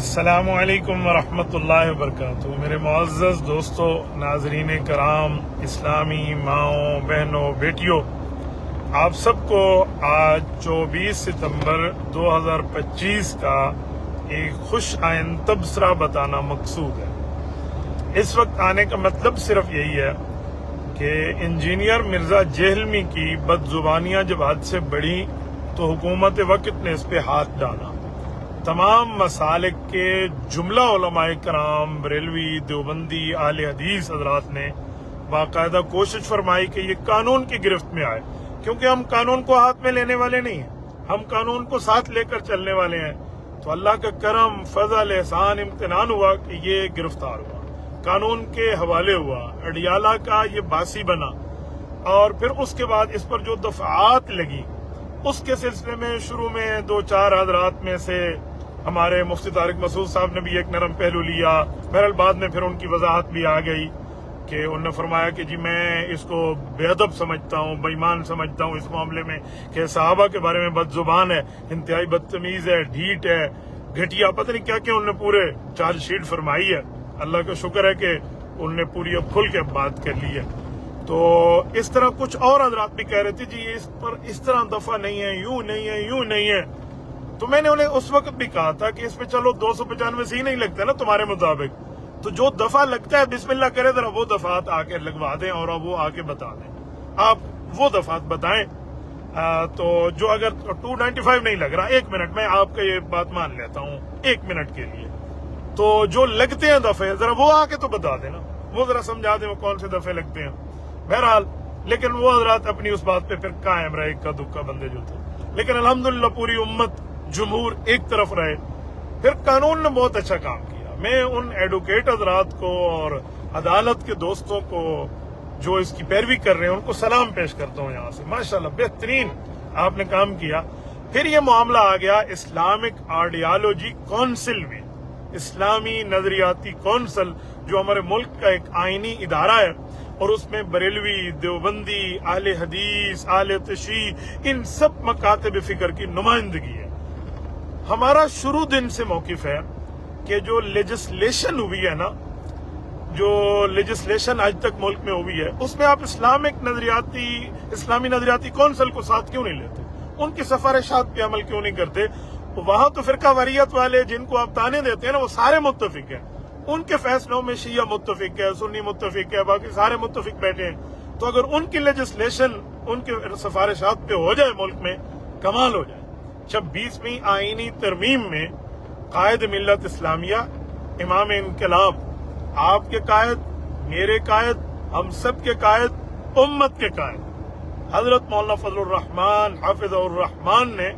السلام علیکم ورحمۃ اللہ وبرکاتہ۔ میرے معزز دوستو، ناظرین کرام، اسلامی ماؤں، بہنوں، بیٹیوں، آپ سب کو آج 24 ستمبر 2025 کا ایک خوش آئند تبصرہ بتانا مقصود ہے۔ اس وقت آنے کا مطلب صرف یہی ہے کہ انجینئر مرزا جہلمی کی بد زبانیاں جب حد سے بڑھی تو حکومت وقت نے اس پہ ہاتھ ڈالا۔ تمام مسالک کے جملہ علماء کرام، بریلوی، دیوبندی، اہل حدیث حضرات نے باقاعدہ کوشش فرمائی کہ یہ قانون کی گرفت میں آئے، کیونکہ ہم قانون کو ہاتھ میں لینے والے نہیں ہیں، ہم قانون کو ساتھ لے کر چلنے والے ہیں۔ تو اللہ کا کرم، فضل، احسان، امتنان ہوا کہ یہ گرفتار ہوا، قانون کے حوالے ہوا، اڈیالہ کا یہ باسی بنا، اور پھر اس کے بعد اس پر جو دفعات لگی، اس کے سلسلے میں شروع میں 2-4 حضرات میں سے ہمارے مفتی طارق مسعود صاحب نے بھی ایک نرم پہلو لیا، بہرحال بعد میں پھر ان کی وضاحت بھی آ گئی کہ انہوں نے فرمایا کہ جی میں اس کو بے ادب سمجھتا ہوں، بے ایمان سمجھتا ہوں اس معاملے میں کہ صحابہ کے بارے میں بد زبان ہے، انتہائی بدتمیز ہے، ڈھیٹ ہے، گھٹیا، پتہ نہیں کیا کہ انہوں نے پورے چارج شیٹ فرمائی ہے۔ اللہ کا شکر ہے کہ انہوں نے پوری اب کھل کے بات کر لی ہے۔ تو اس طرح کچھ اور حضرات بھی کہہ رہے تھے جی اس پر اس طرح دفعہ نہیں ہے، یوں نہیں ہے، یوں نہیں ہے۔ تو میں نے انہیں اس وقت بھی کہا تھا کہ اس میں چلو 295 سے ہی نہیں لگتا نا تمہارے مطابق، تو جو دفعہ لگتا ہے بسم اللہ کرے ذرا وہ دفعات آ کے لگوا دیں اور وہ آ کے بتا دیں، آپ وہ دفعات بتائیں۔ تو جو اگر 295 نہیں لگ رہا، 1 منٹ میں آپ کا یہ بات مان لیتا ہوں 1 منٹ کے لیے، تو جو لگتے ہیں دفعے ذرا وہ آ کے تو بتا دیں نا، وہ ذرا سمجھا دیں وہ کون سے دفعے لگتے ہیں۔ بہرحال لیکن وہ حضرات اپنی اس بات پہ پھر قائم رہے، اکا دکا بندے جو تھے، لیکن الحمدللہ پوری امت، جمہور ایک طرف رہے۔ پھر قانون نے بہت اچھا کام کیا۔ میں ان ایڈوکیٹ حضرات کو اور عدالت کے دوستوں کو جو اس کی پیروی کر رہے ہیں ان کو سلام پیش کرتا ہوں یہاں سے، ماشاءاللہ بہترین آپ نے کام کیا۔ پھر یہ معاملہ آ گیا اسلامک آئیڈیالوجی کونسل میں، اسلامی نظریاتی کونسل جو ہمارے ملک کا ایک آئینی ادارہ ہے، اور اس میں بریلوی، دیوبندی، اہل حدیث، اہل تشیع، ان سب مکاتب فکر کی نمائندگی ہے۔ ہمارا شروع دن سے موقف ہے کہ جو لیجسلیشن ہوئی ہے نا، جو لیجسلیشن آج تک ملک میں ہوئی ہے، اس میں آپ اسلامی نظریاتی کونسل کو ساتھ کیوں نہیں لیتے؟ ان کی سفارشات پہ عمل کیوں نہیں کرتے؟ وہاں تو فرقہ واریت والے جن کو آپ تانے دیتے ہیں نا، وہ سارے متفق ہیں، ان کے فیصلوں میں شیعہ متفق ہے، سنی متفق ہے، باقی سارے متفق بیٹھے ہیں۔ تو اگر ان کی لیجسلیشن، ان کے سفارشات پہ ہو جائے ملک میں، کمال ہو جائے۔ 26ویں آئینی ترمیم میں قائد ملت اسلامیہ، امام انقلاب، آپ کے قائد، میرے قائد، ہم سب کے قائد، امت کے قائد حضرت مولانا فضل الرحمان حافظ الرحمان نے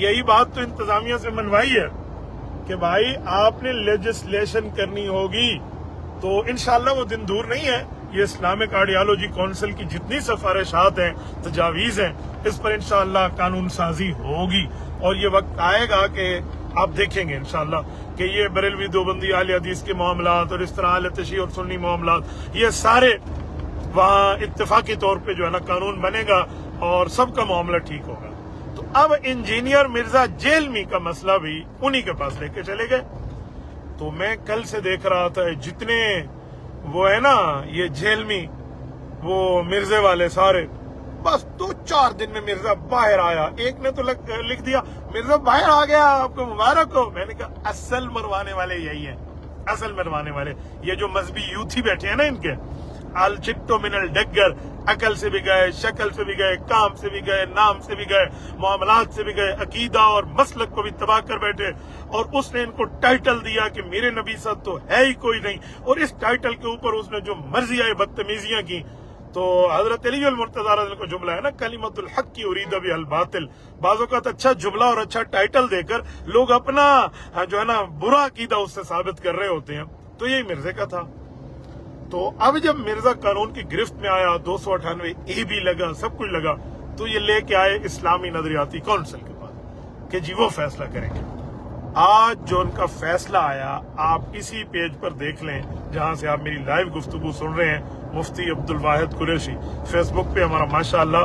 یہی بات تو انتظامیہ سے منوائی ہے کہ بھائی آپ نے لیجسلیشن کرنی ہوگی تو انشاءاللہ وہ دن دور نہیں ہے، یہ اسلامک آئیڈیالوجی کونسل کی جتنی سفارشات ہیں، تجاویز ہیں، اس پر انشاءاللہ قانون سازی ہوگی، اور یہ وقت آئے گا کہ آپ دیکھیں گے انشاءاللہ کہ یہ بریلوی، دیوبندی، اہل حدیث کے معاملات اور اس طرح اہل تشیع اور سنی معاملات، یہ سارے وہاں اتفاقی طور پہ جو ہے نا قانون بنے گا اور سب کا معاملہ ٹھیک ہوگا۔ تو اب انجینئر مرزا جہلمی کا مسئلہ بھی انہی کے پاس لے کے چلے گئے۔ تو میں کل سے دیکھ رہا تھا جتنے وہ ہے نا یہ جہلمی، وہ مرزے والے سارے، بس 2-4 دن میں مرزا باہر آیا۔ ایک نے تو لکھ دیا مرزا باہر آ گیا، آپ کو مبارک ہو۔ میں نے کہا اصل مروانے والے یہی ہیں، اصل مروانے والے یہ جو مذہبی یوتھی بیٹھے ہیں نا، ان کے الچٹو من الڈگر، عقل سے بھی گئے، شکل سے بھی گئے، کام سے بھی گئے، نام سے بھی گئے، معاملات سے بھی گئے، عقیدہ اور مسلک کو بھی تباہ کر بیٹھے، اور اس نے ان کو ٹائٹل دیا کہ میرے نبی صاحب تو ہے ہی کوئی نہیں، اور اس ٹائٹل کے اوپر اس نے جو مرضی آئے بدتمیزیاں کی۔ تو حضرت علی المرتضیٰ رضی اللہ عنہ کا جملہ ہے نا، کلمۃ الحق کی ارید بہا الباطل، بعض اوقات اچھا جملہ اور اچھا ٹائٹل دے کر لوگ اپنا جو ہے نا برا عقیدہ اس سے ثابت کر رہے ہوتے ہیں، تو یہی مرزے کا تھا۔ تو اب جب مرزا قانون کی گرفت میں آیا، 298A بھی لگا، سب کچھ لگا، تو یہ لے کے آئے اسلامی نظریاتی کونسل کے پاس کہ جی وہ فیصلہ کریں گے۔ آج جو ان کا فیصلہ آیا آپ اسی پیج پر دیکھ لیں جہاں سے آپ میری لائیو گفتگو سن رہے ہیں، مفتی عبد الواحد قریشی، فیس بک پہ ہمارا ماشاءاللہ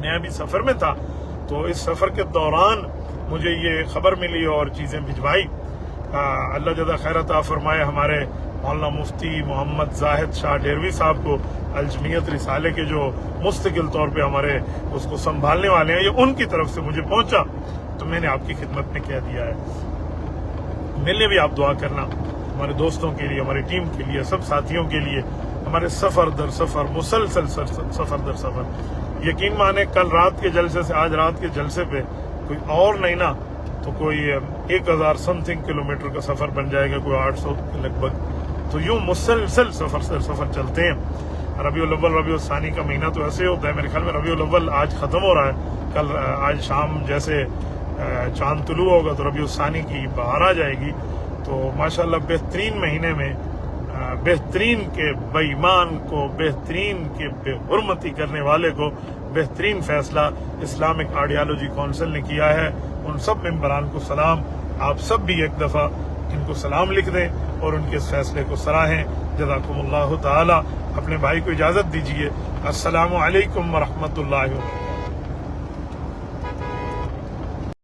میں ابھی سفر میں تھا تو اس سفر کے دوران مجھے یہ خبر ملی اور چیزیں بھجوائی. اللہ جزا خیر عطا فرمائے ہمارے مولانا مفتی محمد زاہد شاہ ڈیروی صاحب کو الجمیت رسالے کے جو مستقل طور پہ ہمارے اس کو سنبھالنے والے ہیں، یہ ان کی طرف سے مجھے پہنچا تو میں نے آپ کی خدمت میں کہہ دیا ہے. میرے لیے بھی آپ دعا کرنا، ہمارے دوستوں کے لیے، ہماری ٹیم کے لیے، سب ساتھیوں کے لیے. ہمارے سفر در سفر، مسلسل سفر در سفر. یقین مانے کل رات کے جلسے سے آج رات کے جلسے پہ کوئی اور نہیں نا تو کوئی 1000 سم تھنگ کلومیٹر کا سفر بن جائے گا، کوئی 800 کے لگ بھگ. تو یوں مسلسل سفر چلتے ہیں. ربیع الاول ربیع الثانی کا مہینہ تو ایسے ہوتا ہے، میرے خیال میں ربیع الاول آج ختم ہو رہا ہے، آج شام جیسے چاند طلوع ہوگا تو ربیع الثانی کی بہار آ جائے گی. تو ماشاءاللہ بہترین مہینے میں بہترین کے بے ایمان کو، بہترین کے بے حرمتی کرنے والے کو بہترین فیصلہ اسلامک آئیڈیالوجی کونسل نے کیا ہے. ان سب ممبران کو سلام. آپ سب بھی ایک دفعہ ان کو سلام لکھ دیں اور ان کے اس فیصلے کو سراہیں. جزاکم اللہ تعالی. اپنے بھائی کو اجازت دیجیے. السلام علیکم ورحمۃ اللہ وبرکاتہ.